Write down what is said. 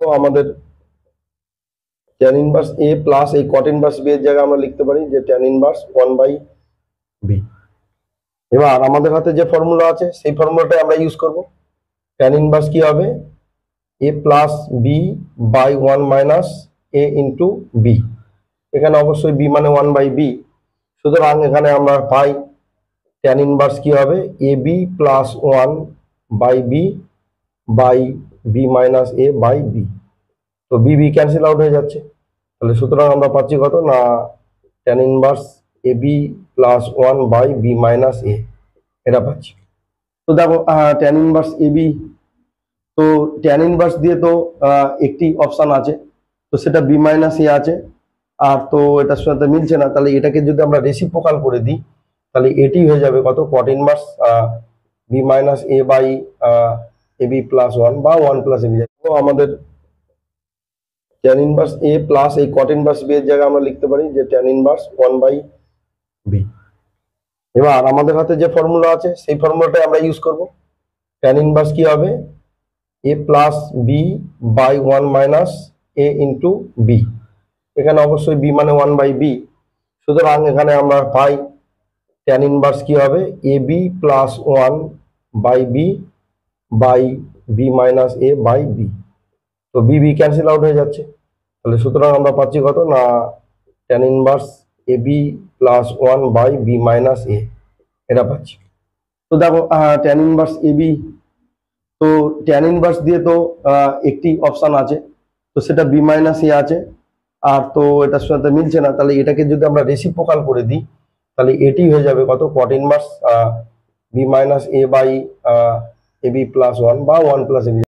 তো আমাদের tan inverse এ plus এই কট ইনভার্স বি এর জায়গায় আমরা লিখতে পারি যে ট্যান ইনভার্স 1/b। এবার আমাদের হাতে যে ফর্মুলা আছে সেই ফর্মুলাটাই আমরা ইউজ করব। ট্যান ইনভার্স কি হবে? A plus B by 1 minus A into B. এখানে অবশ্যই বি মানে 1/b, সুতরাং এখানে আমরা পাই ট্যান ইনভার্স কি হবে? A B plus 1/b by B minus A by B. তো বি বি ক্যান্সেল আউট হয়ে যাচ্ছে, তাহলে সুতরাং আমরা পাচ্ছি কত না tan inverse A B plus 1/b minus A, এটা পাচ্ছি। তো দেখো ট্যান ইনভার্স এ বি, তো ট্যান ইনভার্স দিয়ে তো একটি অপশন আছে, তো সেটা বি মাইনাস এ আছে, আর তো এটার সাথে মিলছে না, তাহলে এটাকে যদি আমরা রেসিপ্রোকাল করে দিই তাহলে এটি হয়ে যাবে কত? Cot inverse B minus A by A B plus 1 বা 1 প্লাস এ বি। তো আমাদের ট্যান ইনভার্স এ প্লাস এই কট ইনভার্স বি এর জায়গায় আমরা লিখতে পারি যে ট্যান ইনভার্স 1/b। এবার আমাদের হাতে যে ফর্মুলা আছে সেই ফর্মুলাটাই আমরা ইউজ করব। ট্যান ইনভার্স কি হবে? A plus B by 1 minus A into B. এখানে অবশ্যই বি মানে 1/b, সুতরাং এখানে আমরা পাই ট্যান ইনভার্স কি হবে? A B plus 1/b by B minus A by B. তো বি বি ক্যান্সেল আউট হয়ে যাচ্ছে, তাহলে সুতরাং আমরা পাচ্ছি কত না tan inverse A B plus 1/b minus A, এটা পাচ্ছি। তো দেখো ট্যান ইনভার্স এ বি, তো ট্যান ইনভার্স দিয়ে তো একটি অপশন আছে, তো সেটা বি মাইনাস এ আছে, আর তো এটার সাথে মিলছে না, তাহলে এটাকে যদি আমরা রেসিপ্রোকাল করে দিই তাহলে এটি হয়ে যাবে কত? Cot inverse B minus A by A B plus 1 বা 1 প্লাস এ বি।